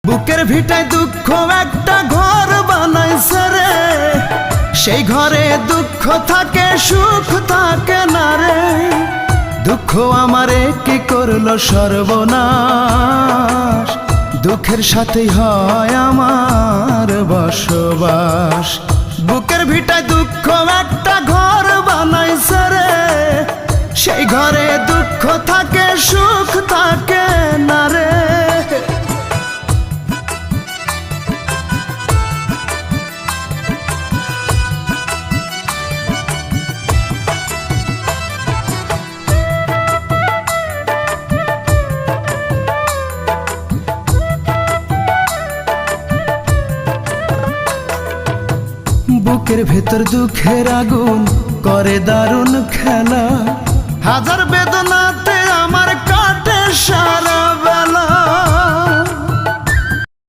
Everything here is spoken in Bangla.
বুকের ভিটায় দুঃখ একটা ঘর বানাইছে রে, সেই ঘরে দুঃখ থাকে সুখ থাকে না রে। দুঃখ আমারে কি করলো সর্বনাশ, দুঃখের সাথেই হয় আমার বসবাস। বুকের ভিটায় দুঃখ একটা ঘর বানাইছে রে, সেই ঘরে দুঃখ থাকে সুখ থাকে না রে। বুকের ভেতর দুঃখের আগুন করে দারুণ খেলা, হাজার বেদনাতে আমার কাটে সারা বেলা।